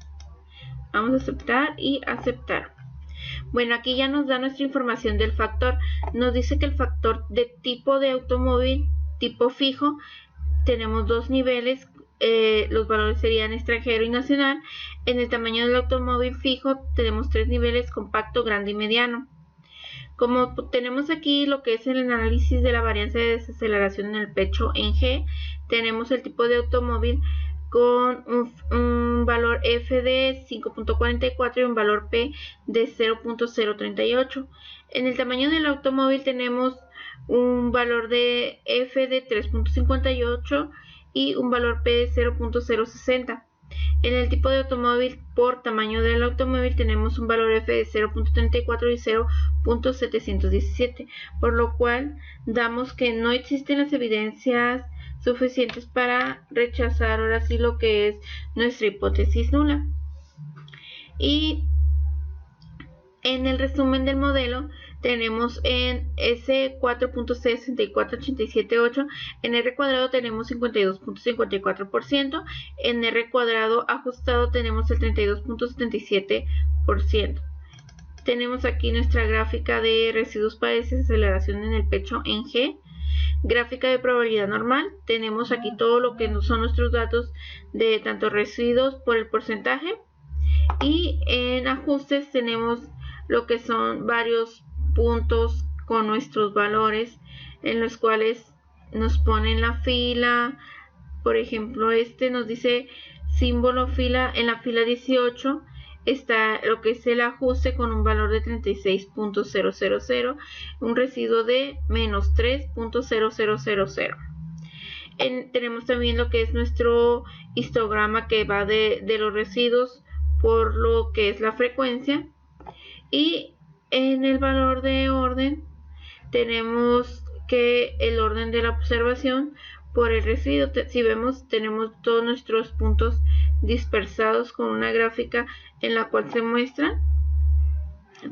S1: Vamos a aceptar y aceptar. Bueno, aquí ya nos da nuestra información del factor. Nos dice que el factor de tipo de automóvil, tipo fijo, tenemos dos niveles. Los valores serían extranjero y nacional. En el tamaño del automóvil fijo tenemos 3 niveles: compacto, grande y mediano. Como tenemos aquí lo que es el análisis de la varianza de desaceleración en el pecho en G, tenemos el tipo de automóvil con un valor F de 5.44 y un valor P de 0.038. En el tamaño del automóvil tenemos un valor de F de 3.58 y un valor P de 0.060. En el tipo de automóvil por tamaño del automóvil tenemos un valor F de 0.34 y 0.717, por lo cual damos que no existen las evidencias suficientes para rechazar ahora sí lo que es nuestra hipótesis nula. Y en el resumen del modelo tenemos en S4.64878, en R cuadrado tenemos 52.54%, en R cuadrado ajustado tenemos el 32.77%. Tenemos aquí nuestra gráfica de residuos para desaceleración en el pecho en G. Gráfica de probabilidad normal, tenemos aquí todo lo que son nuestros datos de tanto residuos por el porcentaje, y en ajustes tenemos lo que son varios puntos con nuestros valores en los cuales nos ponen la fila. Por ejemplo, este nos dice símbolo fila. En la fila 18 está lo que es el ajuste con un valor de 36.000, un residuo de menos 3.0000. Tenemos también lo que es nuestro histograma que va de los residuos por lo que es la frecuencia, y en el valor de orden tenemos que el orden de la observación por el residuo. Si vemos, tenemos todos nuestros puntos dispersados con una gráfica en la cual se muestra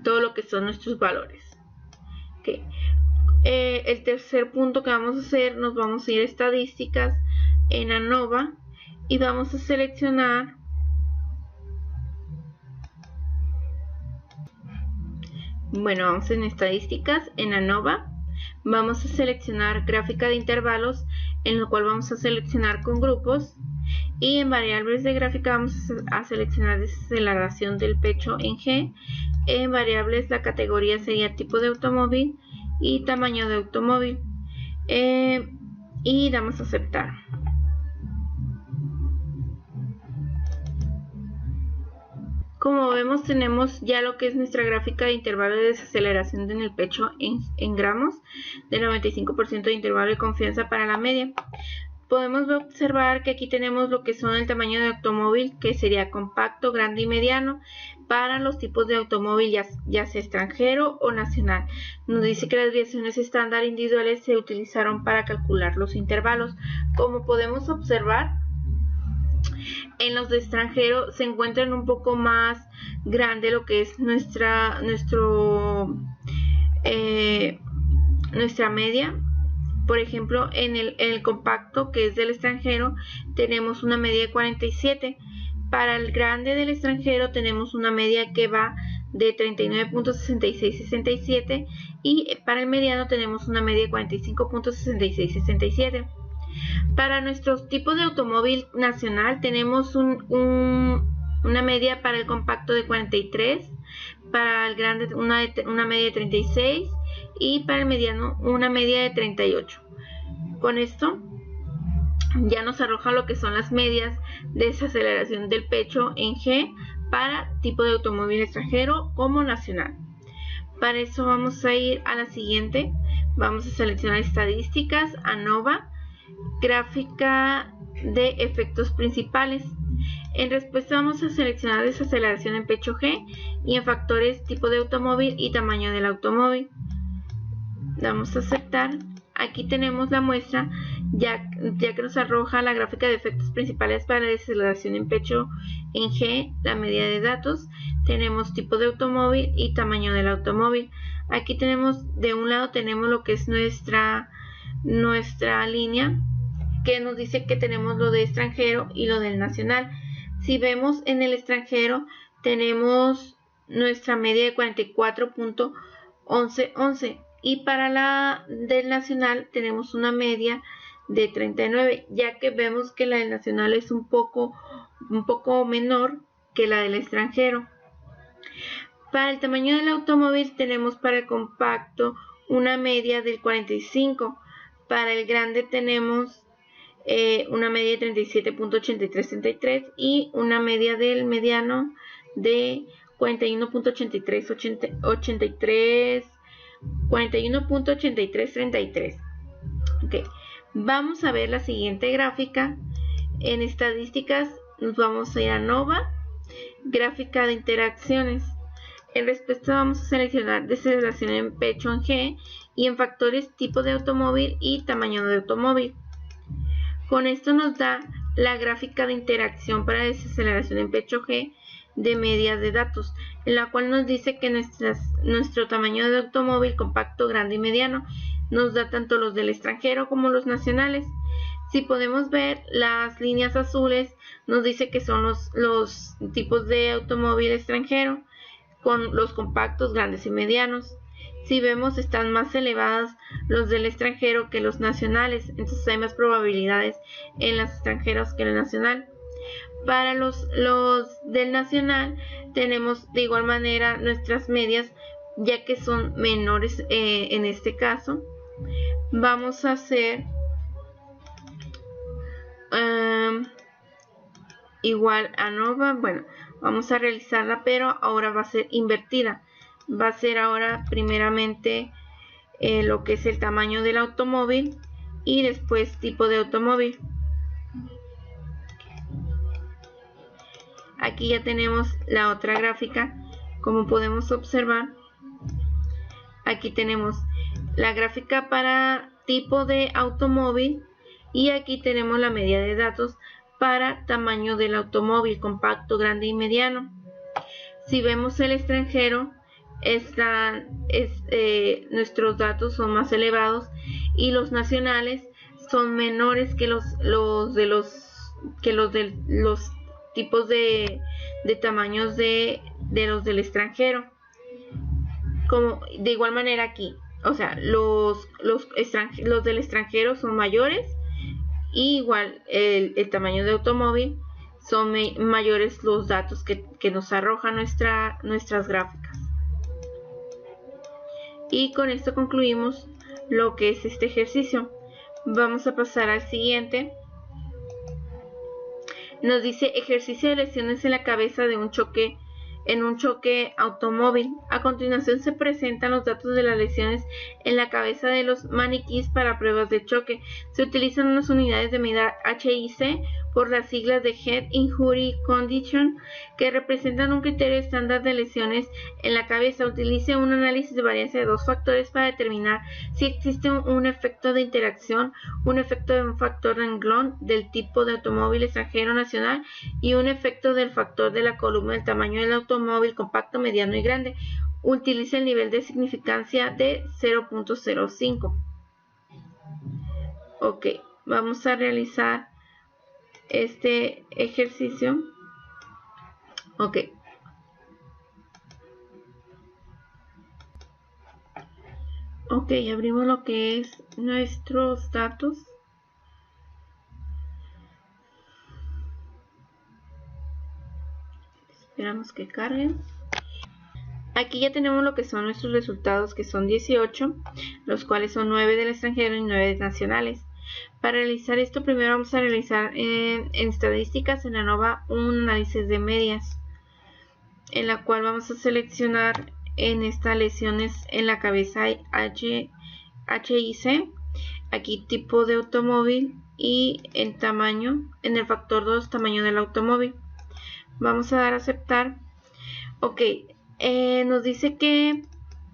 S1: todo lo que son nuestros valores. Okay. El tercer punto que vamos a hacer, nos vamos a ir a estadísticas en ANOVA y vamos a seleccionar vamos en estadísticas en ANOVA, vamos a seleccionar gráfica de intervalos, en lo cual vamos a seleccionar con grupos, y en variables de gráfica vamos a seleccionar desaceleración del pecho en G. En variables la categoría sería tipo de automóvil y tamaño de automóvil, y damos a aceptar. Como vemos, tenemos ya lo que es nuestra gráfica de intervalo de desaceleración en el pecho en gramos, de 95% de intervalo de confianza para la media. Podemos observar que aquí tenemos lo que son el tamaño de automóvil, que sería compacto, grande y mediano, para los tipos de automóvil, ya sea extranjero o nacional. Nos dice que las desviaciones estándar individuales se utilizaron para calcular los intervalos. Como podemos observar, en los de extranjero se encuentran un poco más grande lo que es nuestra media. Por ejemplo, en el compacto, que es del extranjero, tenemos una media de 47. Para el grande del extranjero tenemos una media que va de 39.6667 y para el mediano tenemos una media de 45.6667. Para nuestros tipos de automóvil nacional tenemos una media para el compacto de 43, para el grande una media de 36 y para el mediano una media de 38. Con esto ya nos arroja lo que son las medias de desaceleración del pecho en G para tipo de automóvil extranjero como nacional. Para eso vamos a ir a la siguiente. Vamos a seleccionar estadísticas, ANOVA, gráfica de efectos principales. En respuesta vamos a seleccionar desaceleración en pecho G y en factores tipo de automóvil y tamaño del automóvil. Damos a aceptar. Aquí tenemos la muestra ya que nos arroja la gráfica de efectos principales para la desaceleración en pecho en G, la medida de datos. Tenemos tipo de automóvil y tamaño del automóvil. Aquí tenemos, de un lado tenemos lo que es nuestra línea, que nos dice que tenemos lo de extranjero y lo del nacional. Si vemos en el extranjero, tenemos nuestra media de 44.1111 y para la del nacional tenemos una media de 39, ya que vemos que la del nacional es un poco menor que la del extranjero. Para el tamaño del automóvil tenemos para el compacto una media del 45, para el grande tenemos una media de 37.8333 y una media del mediano de 41.8333. Okay. Vamos a ver la siguiente gráfica. En estadísticas nos vamos a ir a ANOVA, gráfica de interacciones. En respuesta vamos a seleccionar desaceleración en pecho en G y en factores tipo de automóvil y tamaño de automóvil. Con esto nos da la gráfica de interacción para desaceleración en pecho G de medias de datos, en la cual nos dice que nuestro tamaño de automóvil compacto, grande y mediano nos da tanto los del extranjero como los nacionales. Si podemos ver, las líneas azules nos dice que son los tipos de automóvil extranjero con los compactos, grandes y medianos. Si vemos, están más elevadas los del extranjero que los nacionales, entonces hay más probabilidades en los extranjeros que en el nacional. Para los del nacional tenemos de igual manera nuestras medias, ya que son menores en este caso. Vamos a hacer igual ANOVA. Bueno, vamos a realizarla, pero ahora va a ser invertida. Va a ser ahora primeramente lo que es el tamaño del automóvil y después tipo de automóvil. Aquí ya tenemos la otra gráfica. Como podemos observar, aquí tenemos la gráfica para tipo de automóvil y aquí tenemos la media de datos para tamaño del automóvil compacto, grande y mediano. Si vemos el extranjero, nuestros datos son más elevados y los nacionales son menores que los tipos de tamaños de los del extranjero. Como de igual manera aquí, o sea, los del extranjero son mayores y igual el tamaño de automóvil son mayores los datos que nos arroja nuestras gráficas. Y con esto concluimos lo que es este ejercicio. Vamos a pasar al siguiente. Nos dice ejercicio de lesiones en la cabeza de un choque en un choque automóvil. A continuación se presentan los datos de las lesiones en la cabeza de los maniquíes para pruebas de choque. Se utilizan unas unidades de medida HIC por las siglas de Head Injury Condition, que representan un criterio estándar de lesiones en la cabeza. Utilice un análisis de varianza de dos factores para determinar si existe un efecto de interacción, un efecto de un factor renglón del tipo de automóvil extranjero nacional y un efecto del factor de la columna del tamaño del automóvil compacto, mediano y grande. Utilice el nivel de significancia de 0.05. Ok, vamos a realizar este ejercicio. Ok. Ok, abrimos lo que es nuestros datos. Esperamos que carguen. Aquí ya tenemos lo que son nuestros resultados, que son 18, los cuales son 9 del extranjero y 9 nacionales. Para realizar esto, primero vamos a realizar en estadísticas en ANOVA un análisis de medias, en la cual vamos a seleccionar en estas lesiones en la cabeza HIC, aquí tipo de automóvil y en tamaño, en el factor 2, tamaño del automóvil. Vamos a dar a aceptar. Ok, nos dice que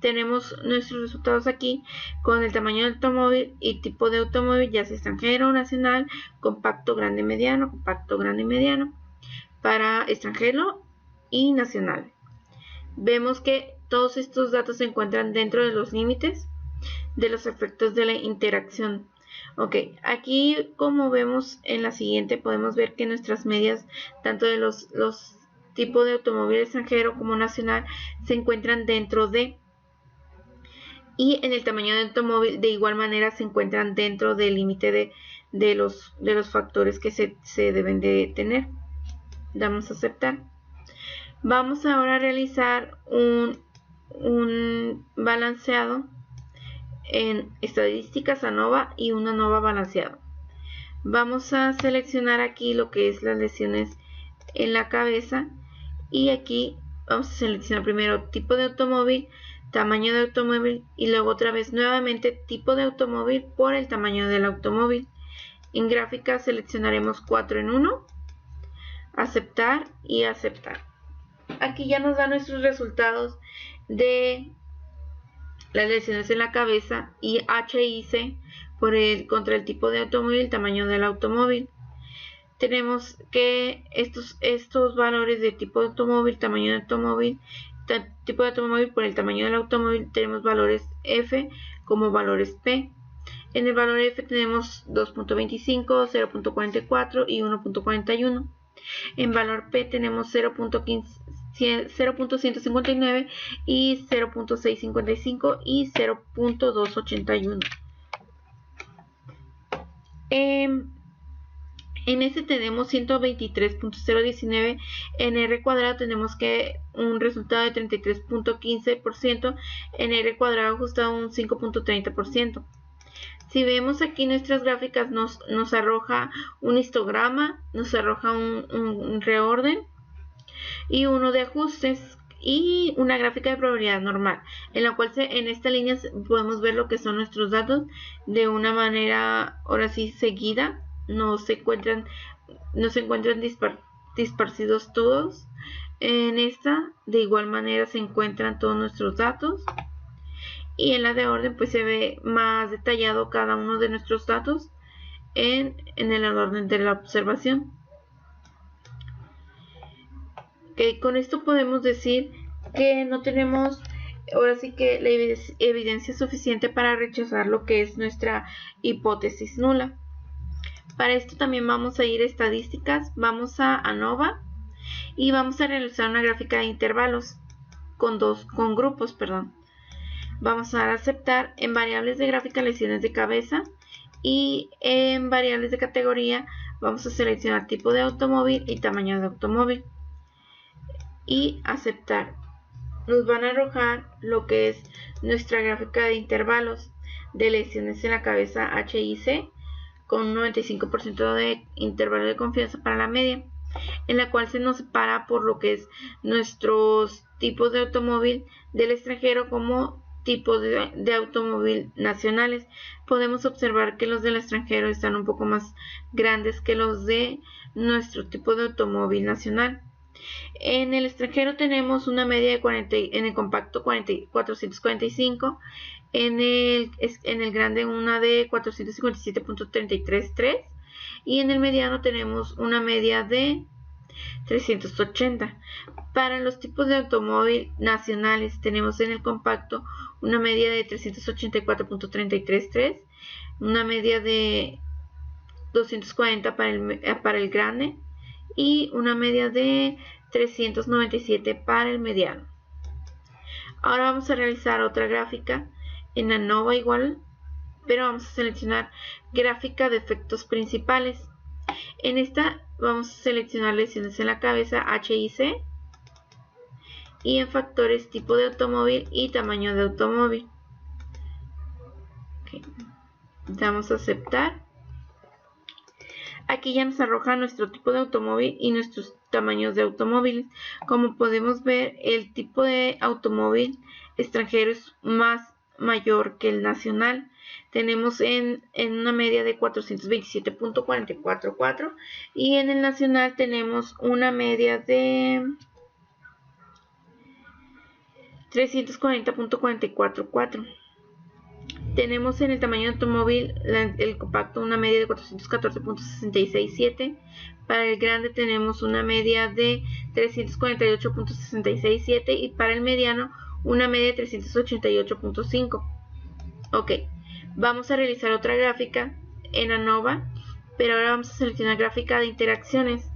S1: tenemos nuestros resultados aquí con el tamaño del automóvil y tipo de automóvil, ya sea extranjero, nacional, compacto, grande, mediano, compacto, grande y mediano, para extranjero y nacional. Vemos que todos estos datos se encuentran dentro de los límites de los efectos de la interacción. Ok, aquí como vemos en la siguiente podemos ver que nuestras medias, tanto de los tipos de automóvil extranjero como nacional, se encuentran dentro de, y en el tamaño del automóvil de igual manera se encuentran dentro del límite de los factores que se deben de tener. Damos a aceptar. Vamos ahora a realizar un balanceado en estadísticas ANOVA y un ANOVA balanceado. Vamos a seleccionar aquí lo que es las lesiones en la cabeza y aquí vamos a seleccionar primero tipo de automóvil, tamaño de automóvil y luego otra vez nuevamente tipo de automóvil por el tamaño del automóvil. En gráfica seleccionaremos 4 en 1, aceptar y aceptar. Aquí ya nos dan nuestros resultados de las lesiones en la cabeza y HIC contra el tipo de automóvil y el tamaño del automóvil. Tenemos que estos valores de tipo de automóvil, tamaño de automóvil, tipo de automóvil por el tamaño del automóvil, tenemos valores F como valores P. En el valor F tenemos 2.25, 0.44 y 1.41. En valor P tenemos 0.159 y 0.655 y 0.281. En este tenemos 123.019, en R cuadrado tenemos que un resultado de 33.15%, en R cuadrado ajustado un 5.30%. Si vemos aquí nuestras gráficas nos arroja un histograma, nos arroja un reorden y uno de ajustes y una gráfica de probabilidad normal, en la cual en esta línea podemos ver lo que son nuestros datos de una manera ahora sí seguida. No se encuentran dispersidos todos. En esta de igual manera se encuentran todos nuestros datos y en la de orden pues se ve más detallado cada uno de nuestros datos en el orden de la observación. Okay, con esto podemos decir que no tenemos ahora sí que la evidencia suficiente para rechazar lo que es nuestra hipótesis nula. Para esto también vamos a ir a estadísticas, vamos a ANOVA y vamos a realizar una gráfica de intervalos con grupos. Vamos a dar a aceptar. En variables de gráfica, lesiones de cabeza, y en variables de categoría vamos a seleccionar tipo de automóvil y tamaño de automóvil y aceptar. Nos van a arrojar lo que es nuestra gráfica de intervalos de lesiones en la cabeza HIC con un 95% de intervalo de confianza para la media. en la cual se nos separa por lo que es nuestros tipos de automóvil del extranjero como tipos de automóvil nacionales. Podemos observar que los del extranjero están un poco más grandes que los de nuestro tipo de automóvil nacional. En el extranjero tenemos una media de 40, en el compacto 445, en el grande una de 457.333 y en el mediano tenemos una media de 380. Para los tipos de automóvil nacionales tenemos en el compacto una media de 384.333, una media de 240 para el grande y una media de 397 para el mediano. Ahora vamos a realizar otra gráfica en ANOVA igual, pero vamos a seleccionar gráfica de efectos principales. En esta vamos a seleccionar lesiones en la cabeza H y C y en factores tipo de automóvil y tamaño de automóvil. Okay. Damos a aceptar. Aquí ya nos arroja nuestro tipo de automóvil y nuestros tamaños de automóviles. Como podemos ver, el tipo de automóvil extranjero es mayor que el nacional. Tenemos en una media de 427.444 y en el nacional tenemos una media de 340.444. Tenemos en el tamaño de automóvil el compacto una media de 414.667. Para el grande tenemos una media de 348.667 y para el mediano una media de 388.5. Ok, vamos a realizar otra gráfica en ANOVA, pero ahora vamos a seleccionar gráfica de interacciones.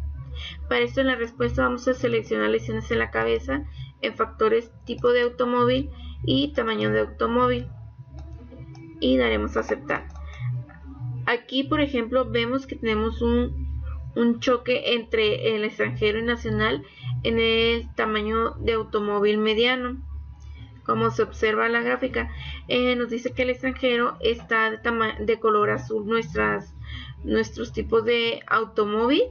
S1: Para esto en la respuesta vamos a seleccionar lesiones en la cabeza en factores tipo de automóvil y tamaño de automóvil y daremos a aceptar. Aquí por ejemplo vemos que tenemos un choque entre el extranjero y nacional en el tamaño de automóvil mediano. Como se observa en la gráfica, nos dice que el extranjero está de color azul nuestros tipos de automóvil,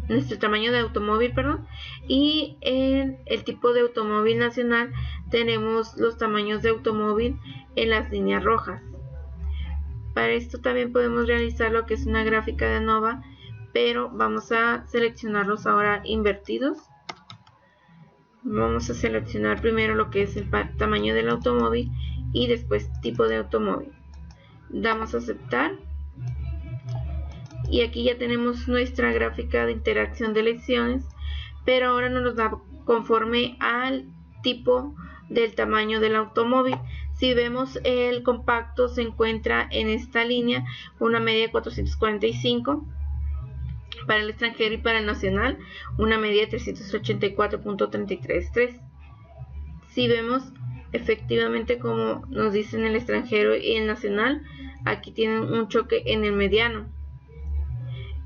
S1: nuestro tamaño de automóvil, perdón, y en el tipo de automóvil nacional tenemos los tamaños de automóvil en las líneas rojas. Para esto también podemos realizar lo que es una gráfica de ANOVA, pero vamos a seleccionarlos ahora invertidos. Vamos a seleccionar primero lo que es el tamaño del automóvil y después tipo de automóvil. Damos a aceptar. Y aquí ya tenemos nuestra gráfica de interacción de lesiones, pero ahora no nos da conforme al tipo del tamaño del automóvil. Si vemos, el compacto se encuentra en esta línea con una media de 445 para el extranjero y para el nacional una media de 384.333. Si vemos efectivamente como nos dicen el extranjero y el nacional, aquí tienen un choque en el mediano.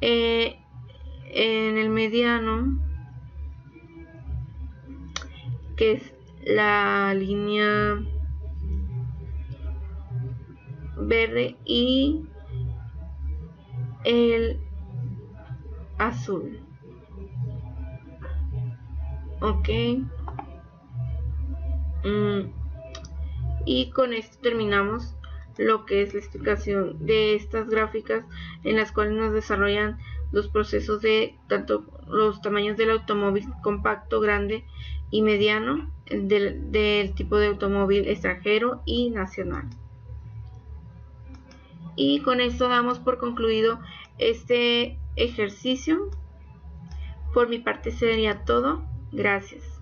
S1: En el mediano, que es la línea verde y el azul. Ok. Y con esto terminamos lo que es la explicación de estas gráficas en las cuales nos desarrollan los procesos de tanto los tamaños del automóvil compacto, grande y mediano, del tipo de automóvil extranjero y nacional. Y con esto damos por concluido este ejercicio. Por mi parte sería todo. Gracias.